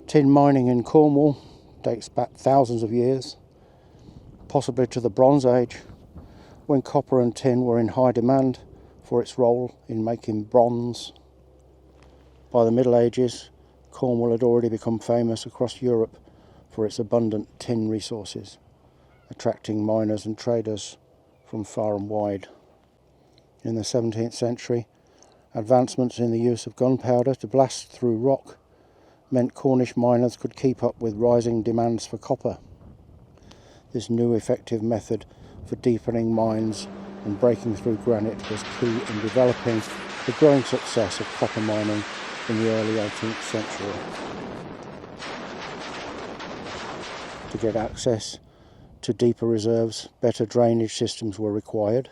Tin mining in Cornwall dates back thousands of years, possibly to the Bronze Age, when copper and tin were in high demand for its role in making bronze. By the Middle Ages, Cornwall had already become famous across Europe for its abundant tin resources, attracting miners and traders from far and wide. In the 17th century, advancements in the use of gunpowder to blast through rock meant Cornish miners could keep up with rising demands for copper. This new effective method for deepening mines and breaking through granite was key in developing the growing success of copper mining in the early 18th century. To get access to deeper reserves, better drainage systems were required.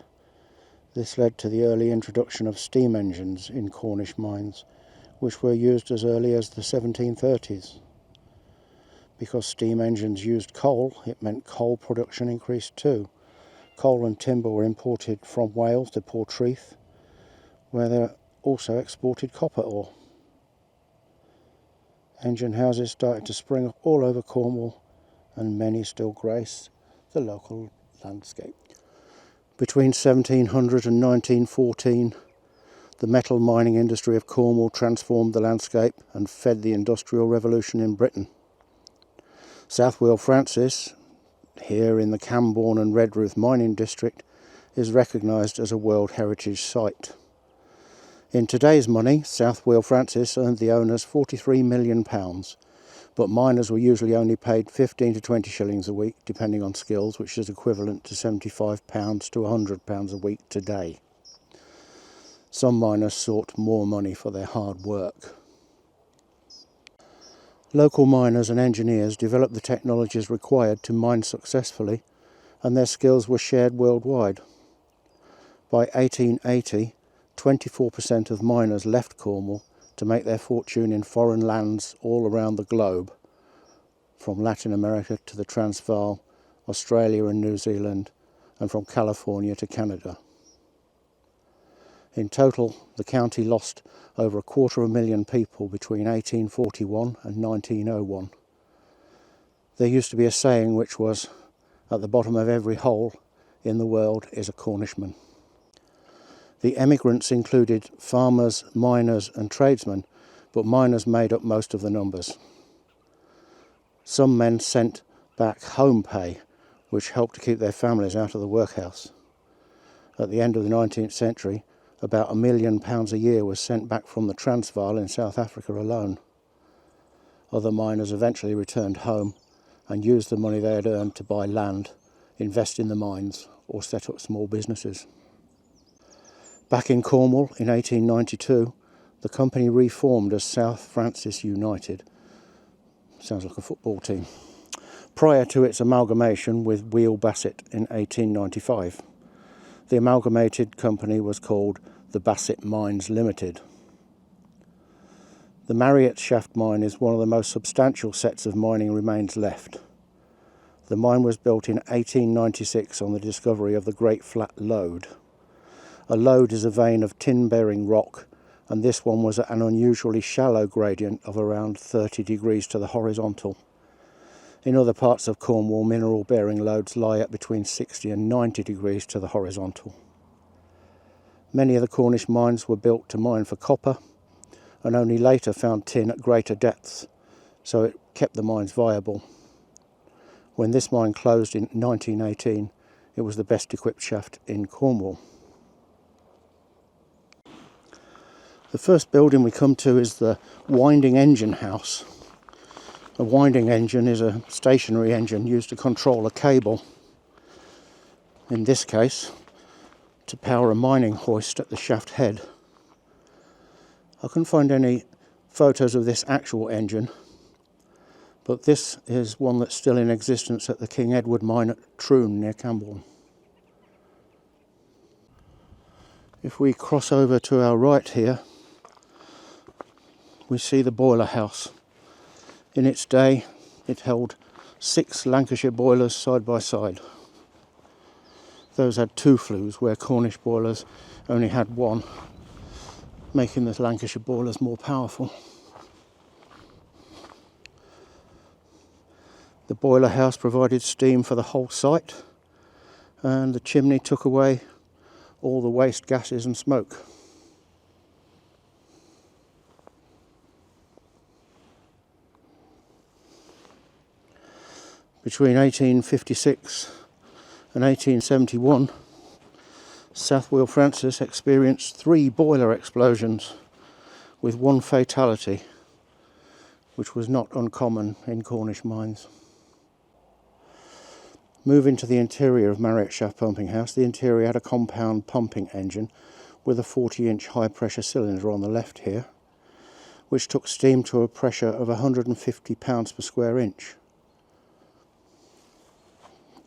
This led to the early introduction of steam engines in Cornish mines, which were used as early as the 1730s. Because steam engines used coal, it meant coal production increased too. Coal and timber were imported from Wales to Portreath, where they also exported copper ore. Engine houses started to spring up all over Cornwall, and many still grace the local landscape. Between 1700 and 1914, the metal mining industry of Cornwall transformed the landscape and fed the Industrial Revolution in Britain. South Wheal Frances, here in the Camborne and Redruth mining district, is recognised as a World Heritage Site. In today's money, South Wheal Frances earned the owners £43 million, but miners were usually only paid 15 to 20 shillings a week, depending on skills, which is equivalent to £75 to £100 a week today. Some miners sought more money for their hard work. Local miners and engineers developed the technologies required to mine successfully, and their skills were shared worldwide. By 1880, 24% of miners left Cornwall to make their fortune in foreign lands all around the globe, from Latin America to the Transvaal, Australia and New Zealand, and from California to Canada. In total, the county lost over 250,000 people between 1841 and 1901. There used to be a saying which was, "At the bottom of every hole in the world is a Cornishman." The emigrants included farmers, miners and tradesmen, but miners made up most of the numbers. Some men sent back home pay, which helped to keep their families out of the workhouse. At the end of the 19th century, about £1 million a year was sent back from the Transvaal in South Africa alone. Other miners eventually returned home and used the money they had earned to buy land, invest in the mines, or set up small businesses. Back in Cornwall in 1892, the company reformed as South Frances United. Sounds like a football team. Prior to its amalgamation with Wheal Bassett in 1895. The amalgamated company was called the Bassett Mines Limited. The Marriott Shaft mine is one of the most substantial sets of mining remains left. The mine was built in 1896 on the discovery of the Great Flat Lode. A lode is a vein of tin-bearing rock, and this one was at an unusually shallow gradient of around 30 degrees to the horizontal. In other parts of Cornwall, mineral-bearing lodes lie at between 60 and 90 degrees to the horizontal. Many of the Cornish mines were built to mine for copper, and only later found tin at greater depths, so it kept the mines viable. When this mine closed in 1918, it was the best equipped shaft in Cornwall. The first building we come to is the winding engine house. A winding engine is a stationary engine used to control a cable. In this case, to power a mining hoist at the shaft head. I couldn't find any photos of this actual engine, but this is one that's still in existence at the King Edward mine at Troon near Camborne. If we cross over to our right here, we see the boiler house. In its day, it held 6 Lancashire boilers side by side. Those had 2 flues, where Cornish boilers only had 1, making the Lancashire boilers more powerful. The boiler house provided steam for the whole site, and the chimney took away all the waste gases and smoke. Between 1856 and 1871, South Wheal Frances experienced 3 boiler explosions with 1 fatality, which was not uncommon in Cornish mines. Moving to the interior of Marriott Shaft Pumping House, the interior had a compound pumping engine with a 40-inch high-pressure cylinder on the left here, which took steam to a pressure of 150 pounds per square inch.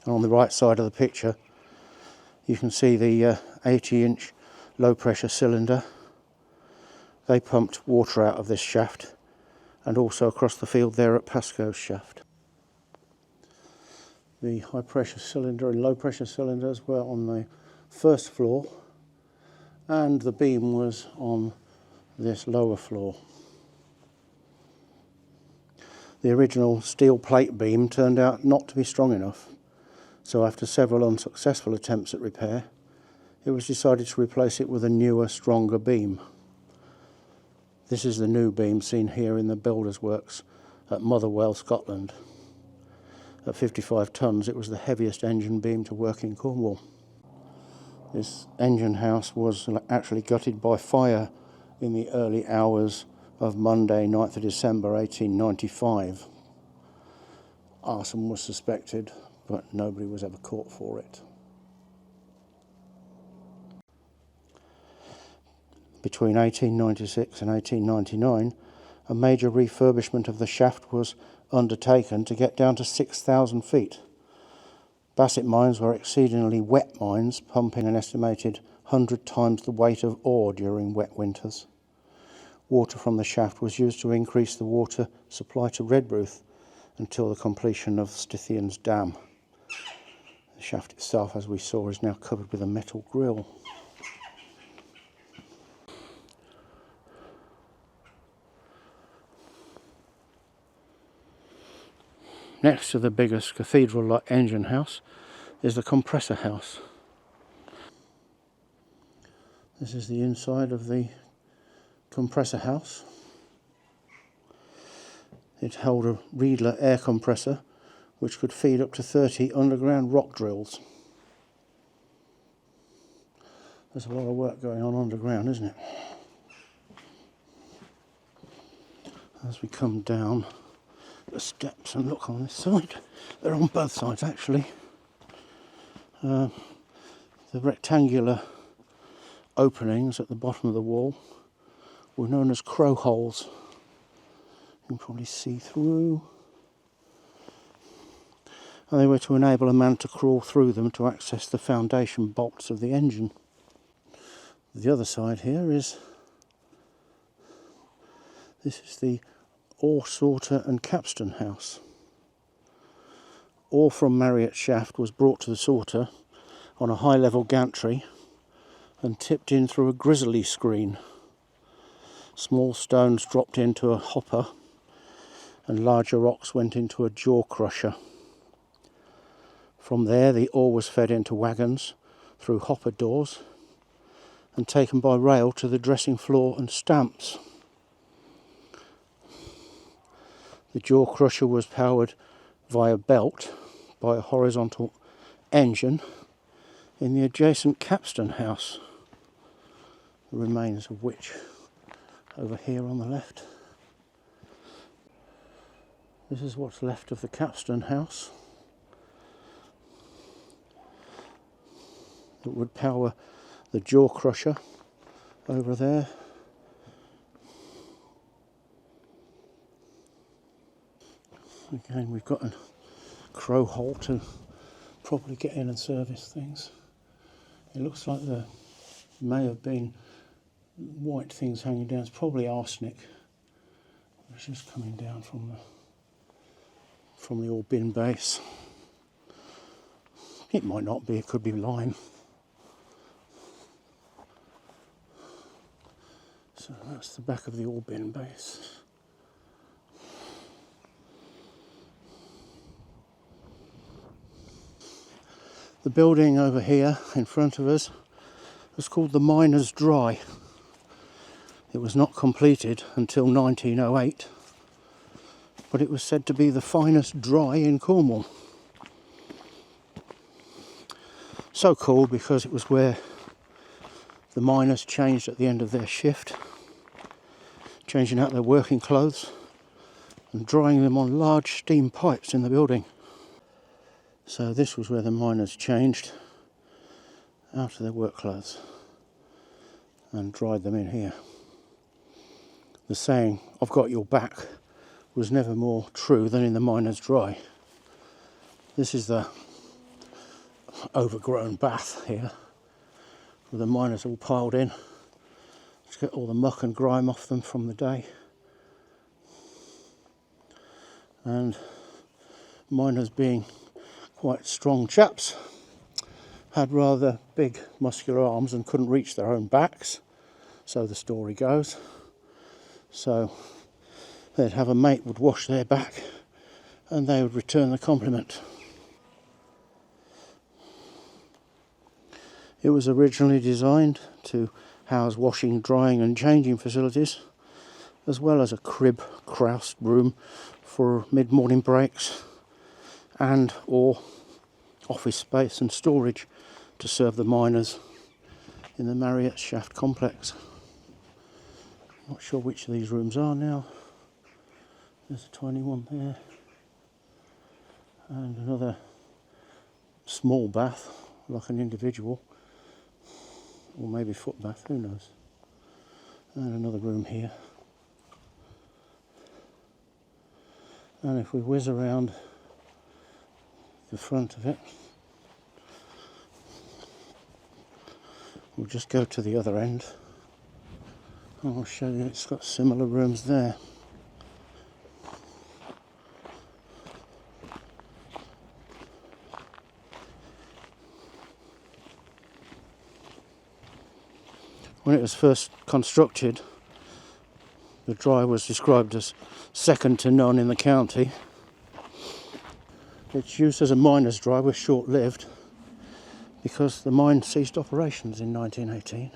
And on the right side of the picture, you can see the 80-inch low-pressure cylinder. They pumped water out of this shaft, and also across the field there at Pascoe's shaft. The high pressure cylinder and low pressure cylinders were on the first floor, and the beam was on this lower floor. The original steel plate beam turned out not to be strong enough, so after several unsuccessful attempts at repair, it was decided to replace it with a newer, stronger beam. This is the new beam seen here in the builder's works at Motherwell, Scotland. At 55 tonnes, it was the heaviest engine beam to work in Cornwall. This engine house was actually gutted by fire in the early hours of Monday, 9th of December 1895. Arson was suspected, but nobody was ever caught for it. Between 1896 and 1899, a major refurbishment of the shaft was undertaken to get down to 6,000 feet. Bassett mines were exceedingly wet mines, pumping an estimated 100 times the weight of ore during wet winters. Water from the shaft was used to increase the water supply to Redruth until the completion of Stithian's Dam. The shaft itself, as we saw, is now covered with a metal grille. Next to the biggest cathedral-like engine house is the compressor house. This is the inside of the compressor house. It held a Riedler air compressor which could feed up to 30 underground rock drills. There's a lot of work going on underground, isn't it? As we come down the steps and look on this side, they're on both sides actually. The rectangular openings at the bottom of the wall were known as crow holes. You can probably see through. And they were to enable a man to crawl through them to access the foundation bolts of the engine. The other side here is the ore sorter and capstan house. Ore from Marriott Shaft was brought to the sorter on a high level gantry and tipped in through a grizzly screen. Small stones dropped into a hopper and larger rocks went into a jaw crusher. From there the ore was fed into wagons through hopper doors and taken by rail to the dressing floor and stamps. The jaw crusher was powered via belt by a horizontal engine in the adjacent capstan house, the remains of which over here on the left. This is what's left of the capstan house. It would power the jaw crusher over there. Again, we've got a crow hole to properly get in and service things. It looks like there may have been white things hanging down. It's probably arsenic, which is coming down from the ore bin base. It might not be, it could be lime. So that's the back of the ore bin base. The building over here in front of us was called the Miners' Dry. It was not completed until 1908, but it was said to be the finest dry in Cornwall. So called because it was where the miners changed at the end of their shift, changing out their working clothes and drying them on large steam pipes in the building. So this was where the miners changed out of their work clothes and dried them in here. The saying, "I've got your back," was never more true than in the Miners' Dry. This is the overgrown bath here, with the miners all piled in to get all the muck and grime off them from the day. And miners, being quite strong chaps, had rather big muscular arms and couldn't reach their own backs, so the story goes. So they'd have a mate would wash their back and they would return the compliment. It was originally designed to house washing, drying and changing facilities, as well as a crib croused room for mid-morning breaks and or office space and storage to serve the miners in the Marriott Shaft complex. Not sure which of these rooms are now. There's a tiny one there and another small bath, like an individual, or maybe foot bath, who knows. And another room here. And if we whiz around the front of it, we'll just go to the other end. I'll show you it's got similar rooms there. When it was first constructed, the dry was described as second to none in the county. Its use as a miner's dry was short-lived because the mine ceased operations in 1918.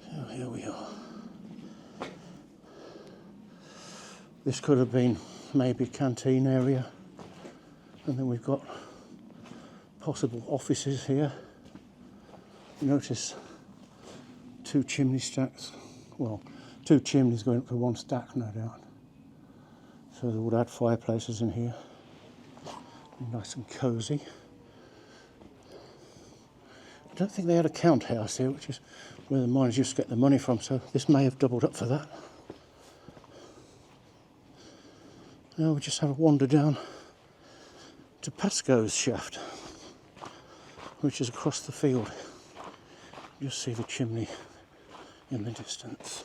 So here we are. This could have been maybe canteen area, and then we've got possible offices here. Notice two chimney stacks, well, two chimneys going up to one stack, no doubt. So they would add fireplaces in here, nice and cosy. I don't think they had a count house here, which is where the miners used to get the money from, so this may have doubled up for that. Now we just have a wander down to Pascoe's shaft, which is across the field. You see the chimney in the distance.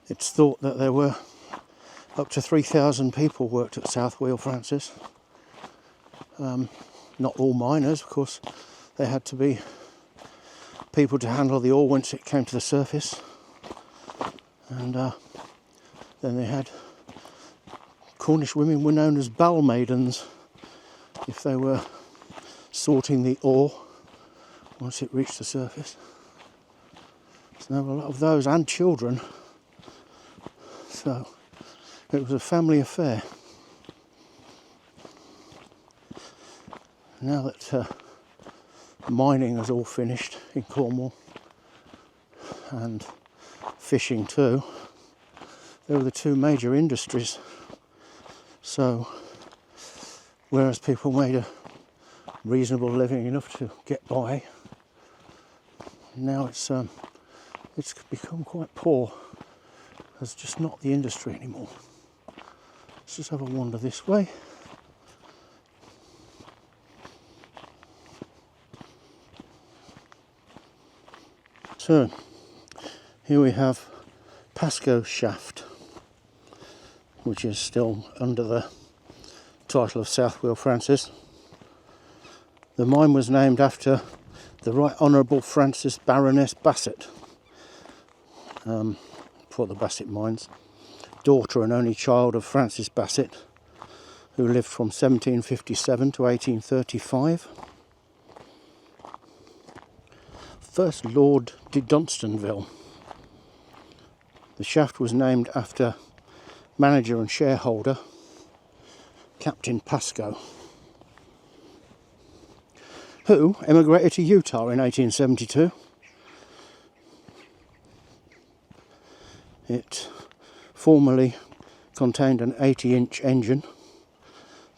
It's thought that there were up to 3,000 people worked at South Wheal Frances. Not all miners, of course. There had to be people to handle the ore once it came to the surface. And then they had Cornish women were known as bowel maidens if they were sorting the ore once it reached the surface. So there were a lot of those and children. So it was a family affair. Now that mining is all finished in Cornwall and fishing too, they were the two major industries. So whereas people made a reasonable living, enough to get by, now it's become quite poor. It's just not the industry anymore. Let's just have a wander this way. So here we have Pascoe Shaft, which is still under the title of South Wheal Frances. The mine was named after the Right Honourable Frances Baroness Bassett for the Bassett mines, daughter and only child of Francis Bassett, who lived from 1757 to 1835. First Lord de Dunstanville. The shaft was named after manager and shareholder Captain Pascoe, who emigrated to Utah in 1872. It formerly contained an 80-inch engine,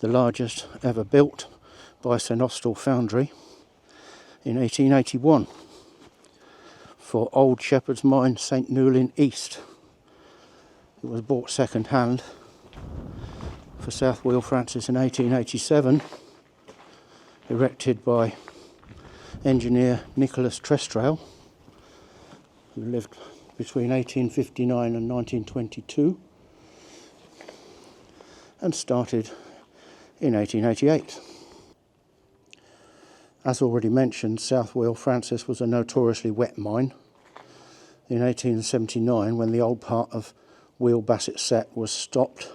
the largest ever built by St Austell Foundry in 1881 for Old Shepherd's Mine, St Newlyn East. It was bought second hand for South Wheal Frances in 1887, erected by engineer Nicholas Trestrail, who lived between 1859 and 1922, and started in 1888. As already mentioned, South Wheal Frances was a notoriously wet mine. In 1879, when the old part of Wheal Bassett Set was stopped,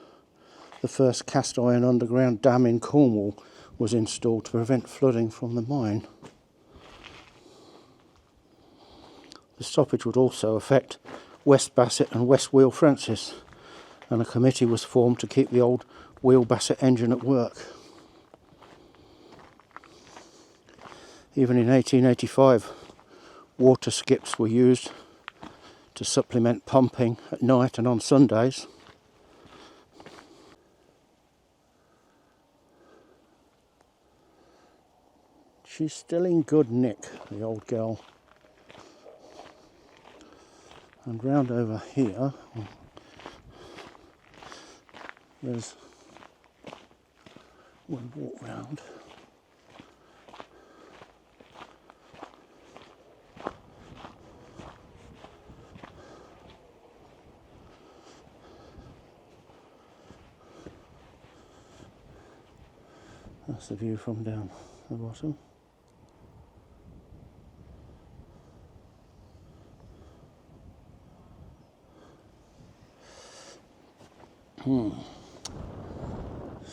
the first cast iron underground dam in Cornwall was installed to prevent flooding from the mine. The stoppage would also affect West Bassett and West Wheal Frances, and a committee was formed to keep the old Wheal Bassett engine at work. Even in 1885, water skips were used to supplement pumping at night and on Sundays. She's still in good nick, the old girl. And round over here, there's one walk round. That's the view from down the bottom.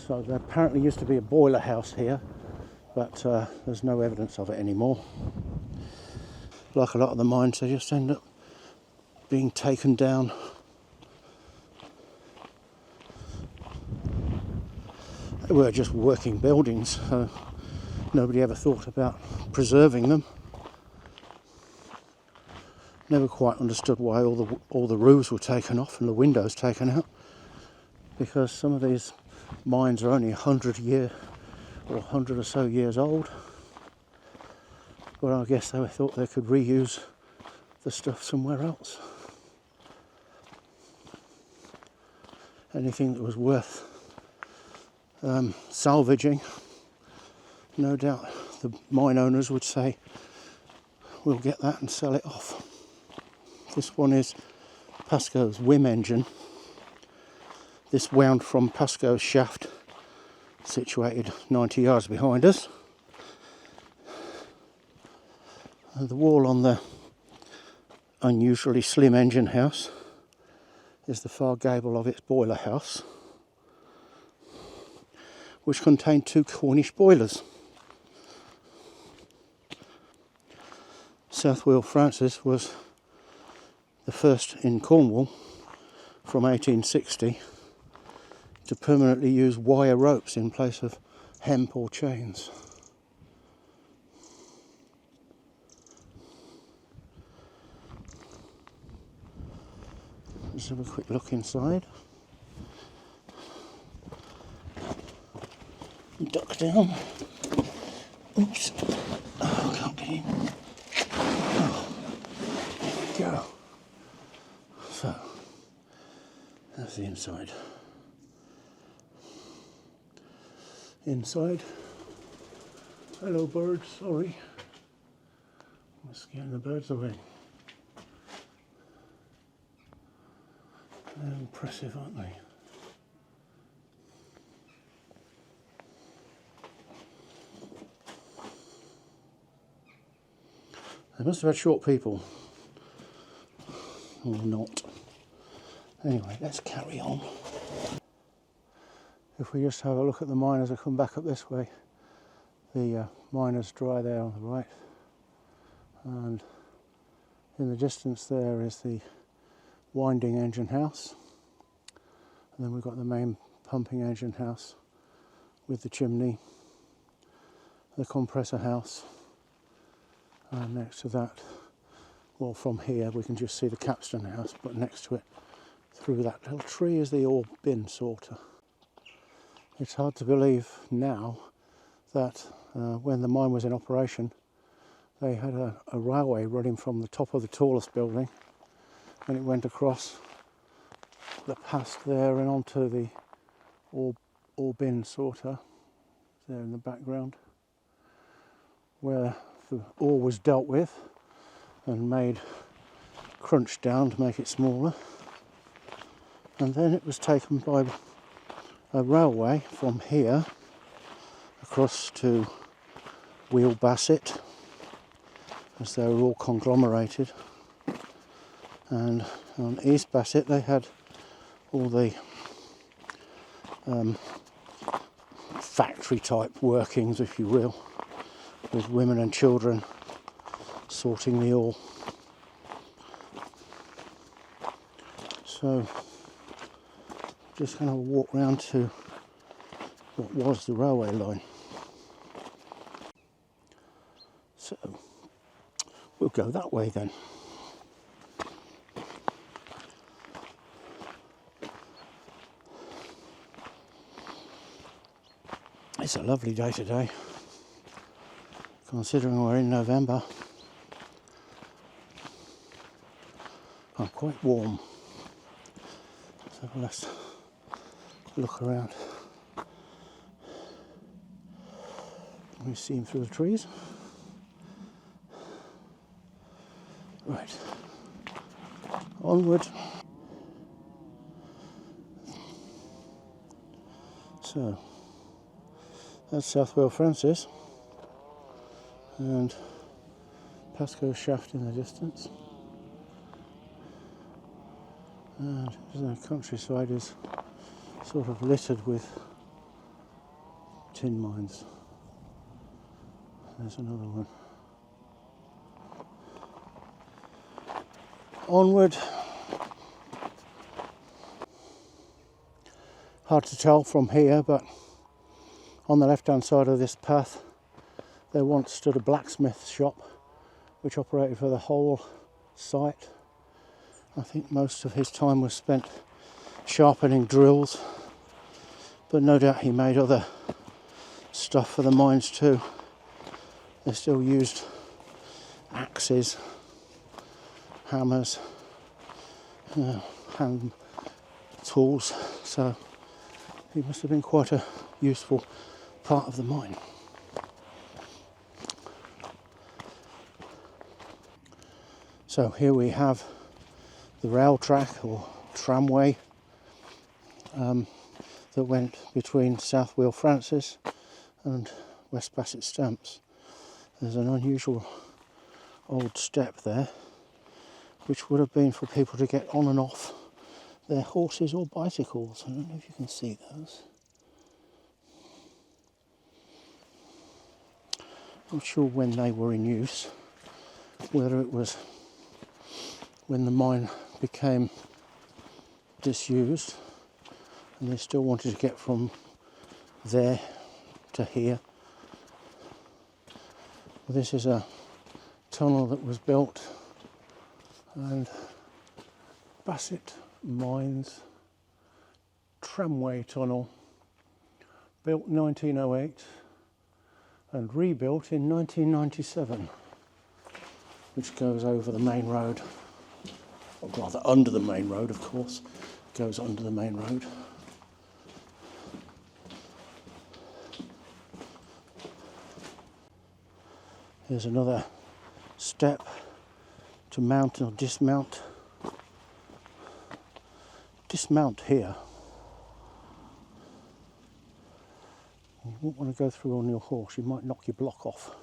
So there apparently used to be a boiler house here, but there's no evidence of it anymore. Like a lot of the mines, they just end up being taken down. They were just working buildings, so nobody ever thought about preserving them. Never quite understood why all the roofs were taken off and the windows taken out, because some of these mines are only 100 or so years old. But I guess they thought they could reuse the stuff somewhere else. Anything that was worth salvaging, no doubt the mine owners would say, we'll get that and sell it off. This one is Pascoe's Whim engine. This wound from Pascoe's shaft, situated 90 yards behind us. And the wall on the unusually slim engine house is the far gable of its boiler house, which contained 2 Cornish boilers. South Wheal Frances was the first in Cornwall from 1860 to permanently use wire ropes in place of hemp or chains. Let's have a quick look inside. Duck down. Oops. Oh, I can't get in. Oh, there we go. So, that's the inside. Inside. Hello birds, sorry. I'm scaring the birds away. They're impressive, aren't they? They must have had short people. Or not. Anyway, let's carry on. If we just have a look at the mine as I come back up this way, the miner's dry there on the right, and in the distance there is the winding engine house, and then we've got the main pumping engine house with the chimney, the compressor house, and next to that, well, from here we can just see the capstan house, but next to it through that little tree is the ore bin sorter. It's hard to believe now that when the mine was in operation, they had a railway running from the top of the tallest building, and it went across the past there and onto the ore bin sorter there in the background, where the ore was dealt with and made crunched down to make it smaller, and then it was taken by a railway from here across to Wheal Basset, as they were all conglomerated, and on East Basset they had all the factory type workings, if you will, with women and children sorting the ore. So just going to walk round to what was the railway line. So we'll go that way then. It's a lovely day today, considering we're in November. I'm quite warm, so let's look around. We see him through the trees. Right, onward. So that's South Wheal Frances, and Pascoe shaft in the distance, and the countryside is sort of littered with tin mines. There's another one. Onward. Hard to tell from here, but on the left hand side of this path there once stood a blacksmith shop which operated for the whole site. I think most of his time was spent sharpening drills, but no doubt he made other stuff for the mines too. They still used axes, hammers, hand tools, so he must have been quite a useful part of the mine. So here we have the rail track or tramway that went between South Wheal Frances and West Basset Stamps. There's an unusual old step there, which would have been for people to get on and off their horses or bicycles. I don't know if you can see those. Not sure when they were in use, whether it was when the mine became disused and they still wanted to get from there to here. Well, this is a tunnel that was built, and Basset Mines tramway tunnel, built 1908 and rebuilt in 1997, which goes over the main road, or rather under the main road, of course. It goes under the main road. Here's another step to mount or dismount. Dismount here. You won't want to go through on your horse, you might knock your block off.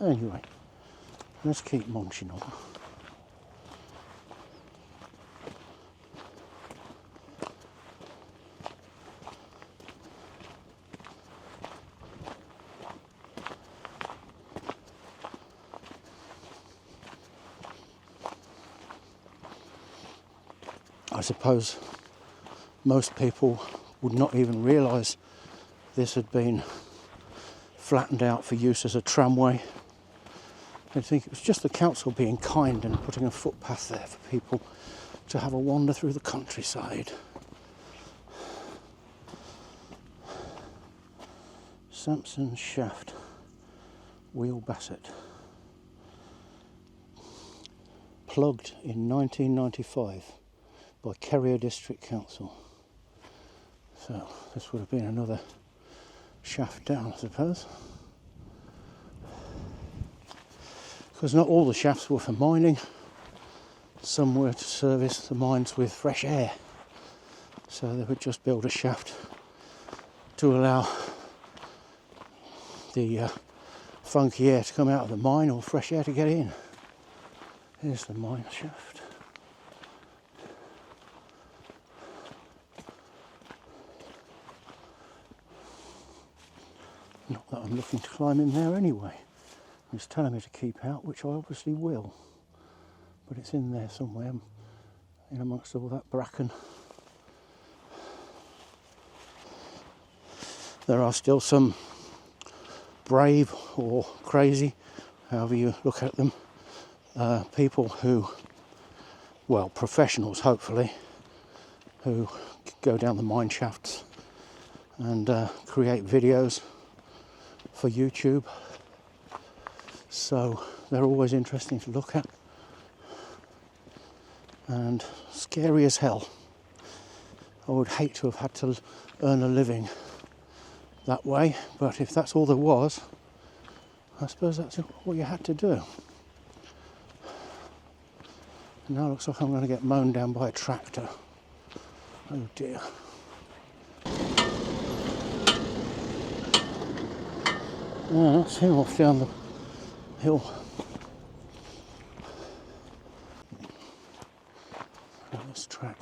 Anyway, let's keep munching on. I suppose most people would not even realise this had been flattened out for use as a tramway. They'd think it was just the council being kind and putting a footpath there for people to have a wander through the countryside. Sampson Shaft, Wheal Basset. Plugged in 1995 by Kerrier District Council. So this would have been another shaft down, I suppose. Because not all the shafts were for mining. Some were to service the mines with fresh air. So they would just build a shaft to allow the funky air to come out of the mine or fresh air to get in. Here's the mine shaft. Not that I'm looking to climb in there anyway. It's telling me to keep out, which I obviously will. But it's in there somewhere, in amongst all that bracken. There are still some brave or crazy, however you look at them, people who, well, professionals hopefully, who go down the mine shafts and create videos for YouTube. So they're always interesting to look at and scary as hell. I would hate to have had to earn a living that way, but if that's all there was, I suppose that's what you had to do. And now it looks like I'm going to get mown down by a tractor. Oh dear. Oh, that's him off down the hill. This track.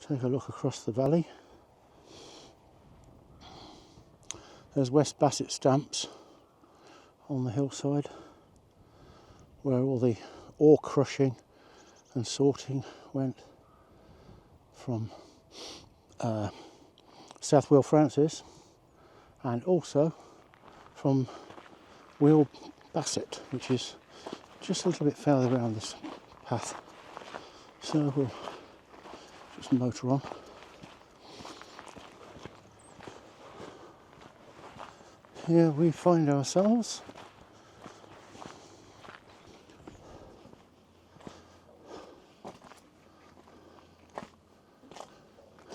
Take a look across the valley. There's West Basset stamps on the hillside where all the ore crushing and sorting went from South Wheal Frances and also from Wheal Basset, which is just a little bit further around this path. So we'll just motor on. Here we find ourselves.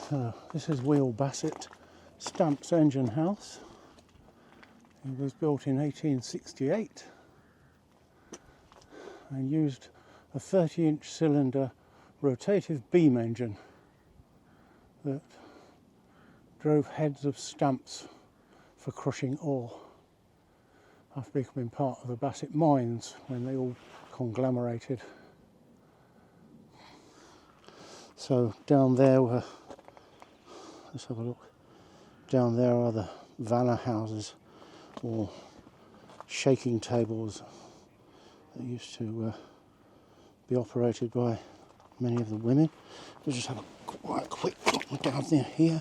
So this is Wheal Basset Stamps Engine House. It was built in 1868 and used a 30-inch cylinder rotative beam engine that drove heads of stamps for crushing ore after becoming part of the Basset mines when they all conglomerated. So down there were, let's have a look, down there are the vanna houses or shaking tables that used to be operated by many of the women. We'll just have a quite quick look down there here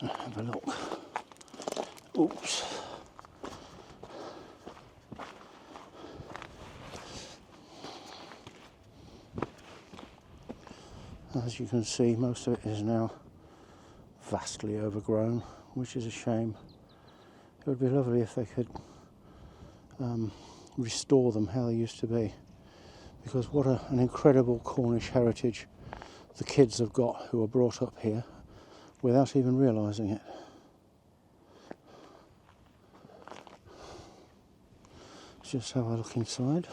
and have a look. Oops. As you can see, most of it is now vastly overgrown, which is a shame. It would be lovely if they could restore them how they used to be, because what an incredible Cornish heritage the kids have got who are brought up here without even realising it. Let's just have a look inside.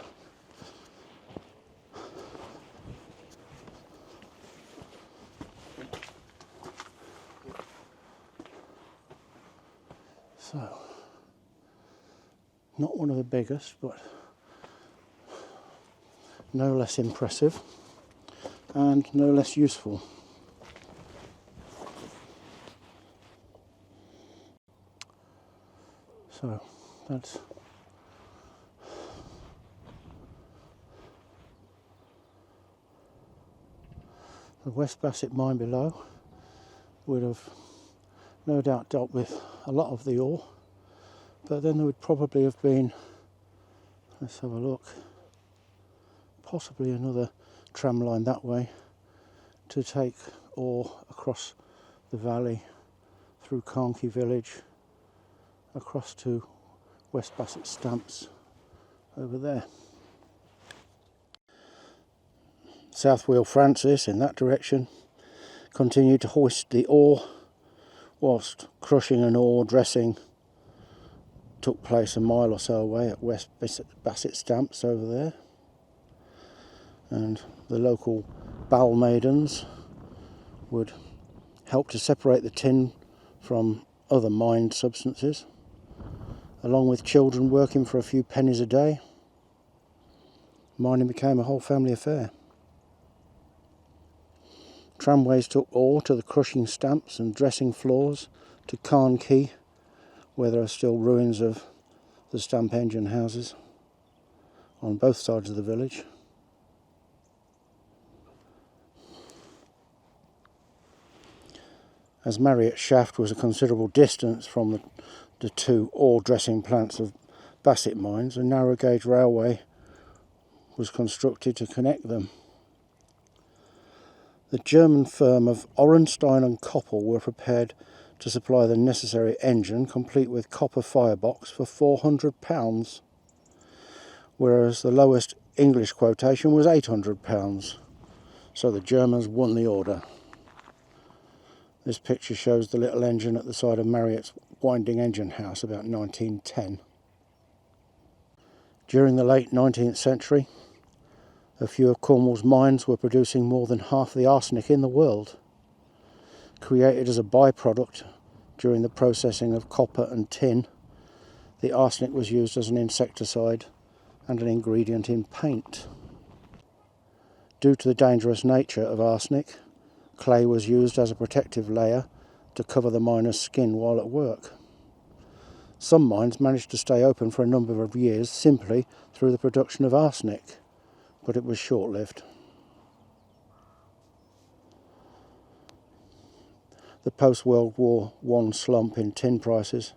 So, not one of the biggest, but no less impressive and no less useful. So that's the West Basset mine below. Would have no doubt dealt with a lot of the ore, but then there would probably have been, let's have a look, possibly another tram line that way to take ore across the valley through Carnkey village across to West Basset Stamps over there. South Wheal Frances in that direction continued to hoist the ore whilst crushing and ore dressing took place a mile or so away at West Basset Stamps over there. And the local bowel maidens would help to separate the tin from other mined substances, along with children working for a few pennies a day. Mining became a whole family affair. Tramways took ore to the crushing stamps and dressing floors to Carnkey, where there are still ruins of the stamp engine houses on both sides of the village. As Marriott Shaft was a considerable distance from the two ore dressing plants of Basset mines, a narrow gauge railway was constructed to connect them. The German firm of Orenstein and Koppel were prepared to supply the necessary engine, complete with copper firebox, for £400, whereas the lowest English quotation was £800. So the Germans won the order. This picture shows the little engine at the side of Marriott's winding engine house about 1910. During the late 19th century, a few of Cornwall's mines were producing more than half the arsenic in the world. Created as a byproduct during the processing of copper and tin, the arsenic was used as an insecticide and an ingredient in paint. Due to the dangerous nature of arsenic, clay was used as a protective layer to cover the miner's skin while at work. Some mines managed to stay open for a number of years simply through the production of arsenic, but it was short-lived. The post-World War I slump in tin prices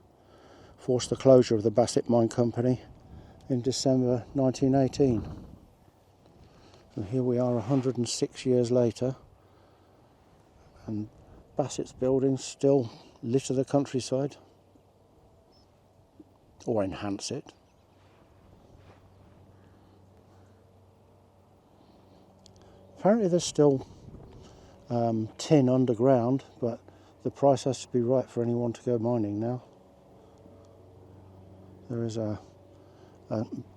forced the closure of the Basset Mine Company in December 1918. And here we are 106 years later, and Bassett's buildings still litter the countryside, or enhance it. Apparently there's still tin underground, but the price has to be right for anyone to go mining now. There is a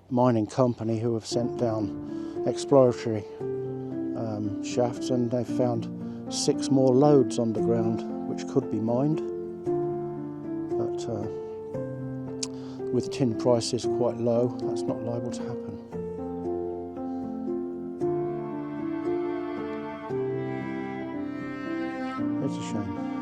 mining company who have sent down exploratory shafts, and they've found 6 more loads underground which could be mined, but with tin prices quite low, that's not liable to happen. It's a shame.